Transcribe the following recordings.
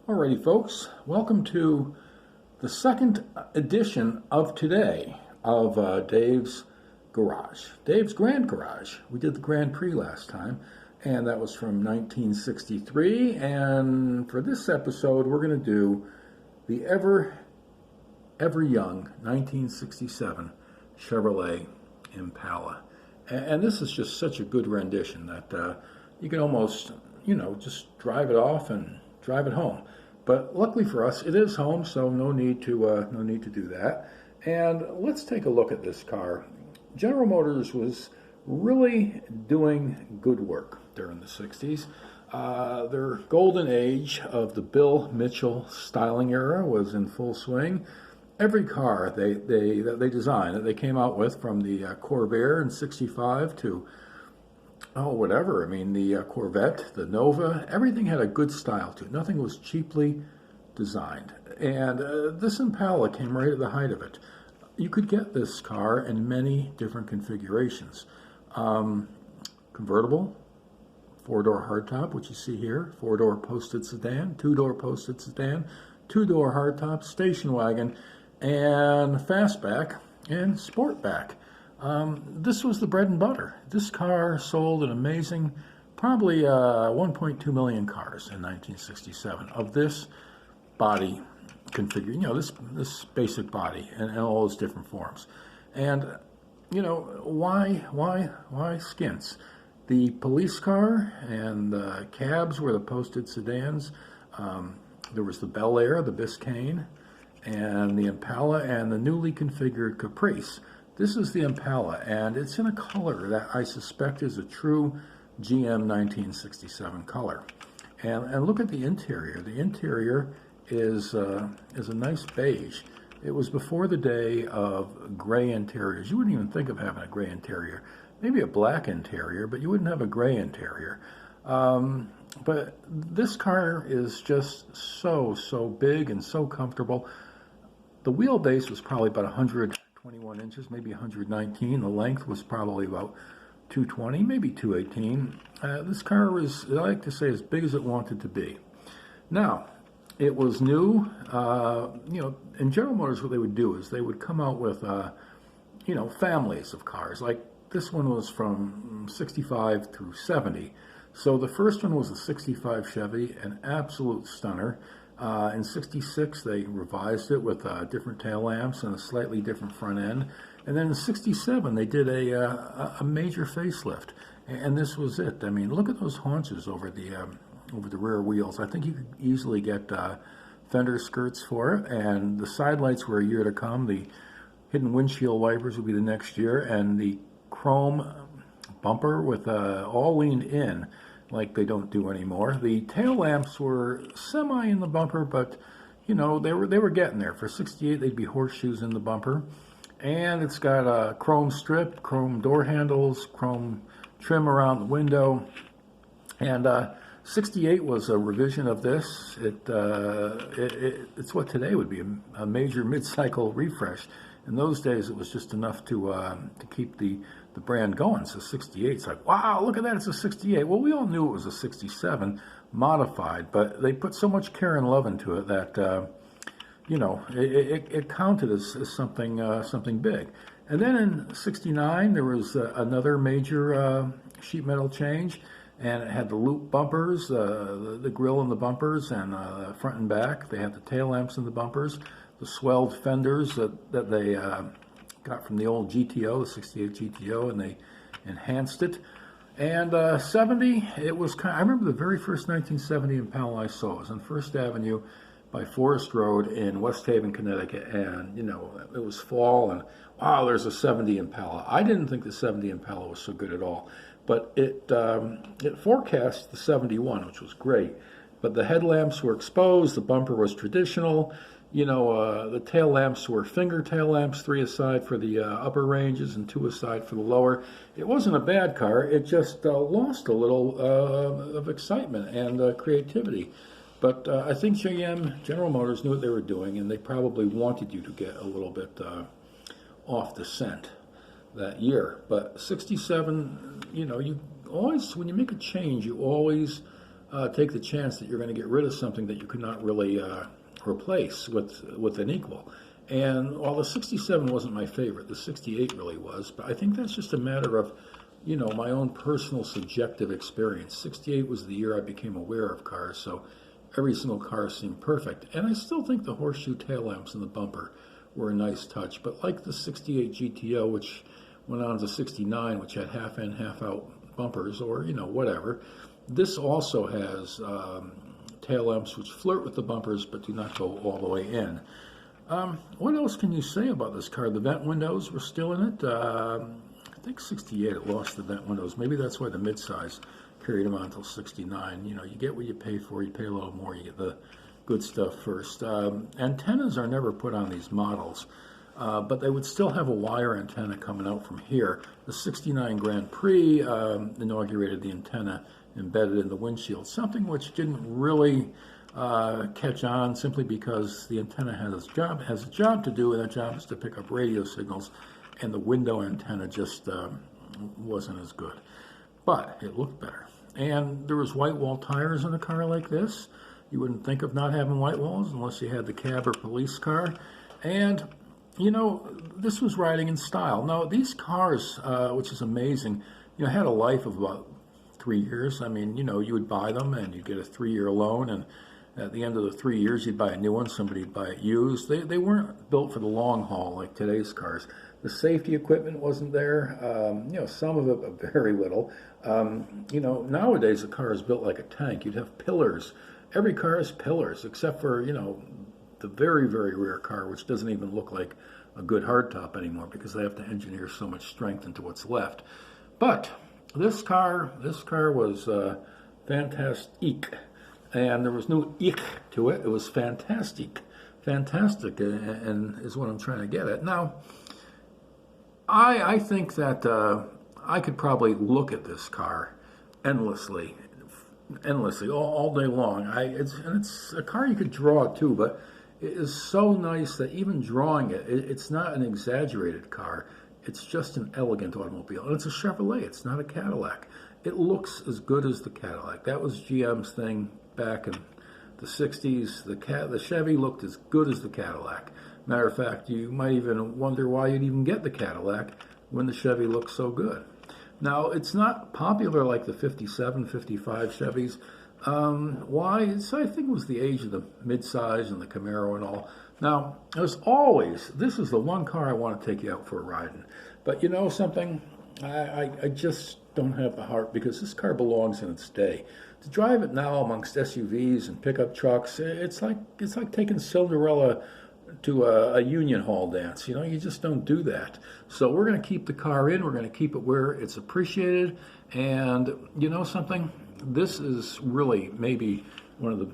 Alrighty, folks, welcome to the second edition of today of Dave's Garage, Dave's Grand Garage. We did the Grand Prix last time, and that was from 1963. And for this episode, we're going to do the ever young 1967 Chevrolet Impala. And this is just such a good rendition that you can almost, just drive it off and drive it home. But luckily for us, it is home, so no need to do that. And let's take a look at this car. General Motors was really doing good work during the 60s. Their golden age of the Bill Mitchell styling era was in full swing. Every car that they designed, that they came out with, from the Corvair in 65 to the Corvette, the Nova, everything had a good style to it. Nothing was cheaply designed. And this Impala came right at the height of it. You could get this car in many different configurations. Convertible, four-door hardtop, which you see here, four-door posted sedan, two-door posted sedan, two-door hardtop, station wagon, and fastback and sportback. This was the bread and butter. This car sold an amazing, probably 1.2 million cars in 1967 of this body configuration, this basic body and all its different forms. And, why skins? The police car and the cabs were the posted sedans. There was the Bel Air, the Biscayne, and the Impala, and the newly configured Caprice. This is the Impala, and it's in a color that I suspect is a true GM 1967 color. And look at the interior. The interior is a nice beige. It was before the day of gray interiors. You wouldn't even think of having a gray interior. Maybe a black interior, but you wouldn't have a gray interior. But this car is just so big and so comfortable. The wheelbase was probably about 121 inches, maybe 119. The length was probably about 220, maybe 218. This car was, I like to say, as big as it wanted to be. Now, it was new. In General Motors, what they would do is they would come out with, families of cars. Like this one was from 65 through 70. So the first one was a 65 Chevy, an absolute stunner. In 66, they revised it with different tail lamps and a slightly different front end. And then in 67, they did a major facelift. And this was it. I mean, look at those haunches over the rear wheels. I think you could easily get fender skirts for it. And the side lights were a year to come. The hidden windshield wipers would be the next year. And the chrome bumper with all leaned in, like they don't do anymore. The tail lamps were semi in the bumper, but they were getting there. For 68, they'd be horseshoes in the bumper. And it's got a chrome strip, chrome door handles, chrome trim around the window. And 68 was a revision of this. It's what today would be a major mid-cycle refresh. In those days, it was just enough to keep the brand going. So 68, it's like, wow, look at that, it's a 68. Well, we all knew it was a 67 modified, but they put so much care and love into it that it counted as something big. And then in 69, there was another major sheet metal change, and it had the loop bumpers, the grille in the bumpers, and front and back. They had the tail lamps in the bumpers, the swelled fenders that they got from the old GTO, the 68 GTO, and they enhanced it. And 70, it was I remember the very first 1970 Impala I saw. It was on First Avenue by Forest Road in West Haven, Connecticut, and it was fall, and wow, there's a 70 Impala. I didn't think the 70 Impala was so good at all, but it forecast the 71, which was great. But the headlamps were exposed, the bumper was traditional. The tail lamps were finger tail lamps, 3 aside for the upper ranges and 2 aside for the lower. It wasn't a bad car. It just lost a little of excitement and creativity. But I think General Motors knew what they were doing, and they probably wanted you to get a little bit off the scent that year. But 67, you always, when you make a change, you always take the chance that you're going to get rid of something that you could not really replace with an equal. And while the 67 wasn't my favorite, the 68 really was. But I think that's just a matter of, my own personal subjective experience. 68 was the year I became aware of cars, so every single car seemed perfect. And I still think the horseshoe tail lamps in the bumper were a nice touch. But like the 68 GTO, which went on to 69, which had half-in, half-out bumpers, or, whatever, this also has tail lamps which flirt with the bumpers but do not go all the way in. What else can you say about this car? The vent windows were still in it. I think 68 it lost the vent windows. Maybe that's why the midsize carried them on until 69. You get what you pay for. You pay a little more. You get the good stuff first. Antennas are never put on these models, but they would still have a wire antenna coming out from here. The 69 Grand Prix inaugurated the antenna embedded in the windshield, something which didn't really catch on simply because the antenna has a job to do, and that job is to pick up radio signals, and the window antenna just wasn't as good. But it looked better. And there was white wall tires in a car like this. You wouldn't think of not having white walls unless you had the cab or police car. And, this was riding in style. Now, these cars, which is amazing, had a life of about 3 years. I mean, you would buy them and you'd get a 3-year loan, and at the end of the 3 years, you'd buy a new one. Somebody would buy it used. They weren't built for the long haul like today's cars. The safety equipment wasn't there. Some of it, but very little. Nowadays, a car is built like a tank. You'd have pillars. Every car has pillars, except for, the very, very rare car, which doesn't even look like a good hardtop anymore because they have to engineer so much strength into what's left. But this car was fantastic. And there was no ich to it. It was fantastic, and is what I'm trying to get at. Now, I think that I could probably look at this car endlessly, all day long. It's a car you could draw too, but it is so nice that even drawing it's not an exaggerated car. It's just an elegant automobile, and it's a Chevrolet. It's not a Cadillac. It looks as good as the Cadillac. That was GM's thing back in the 60s. The Chevy looked as good as the Cadillac. Matter of fact, you might even wonder why you'd even get the Cadillac when the Chevy looks so good. Now, it's not popular like the 57, 55 Chevys. Why? I think it was the age of the midsize and the Camaro and all. Now, as always, this is the one car I want to take you out for a ride in. But you know something? I just don't have the heart because this car belongs in its day. To drive it now amongst SUVs and pickup trucks, it's like taking Cinderella to a union hall dance. You just don't do that. So we're going to keep the car in. We're going to keep it where it's appreciated. And you know something? This is really maybe one of the,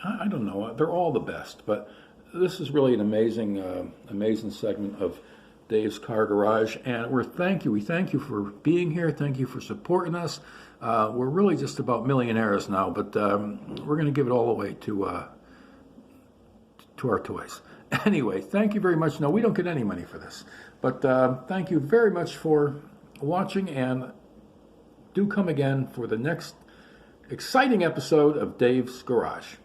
I don't know, they're all the best, but this is really an amazing segment of Dave's Car Garage, and we thank you for being here. Thank you for supporting us. We're really just about millionaires now, but we're going to give it all away to our toys. Anyway, thank you very much. No, we don't get any money for this, but thank you very much for watching, and do come again for the next exciting episode of Dave's Garage.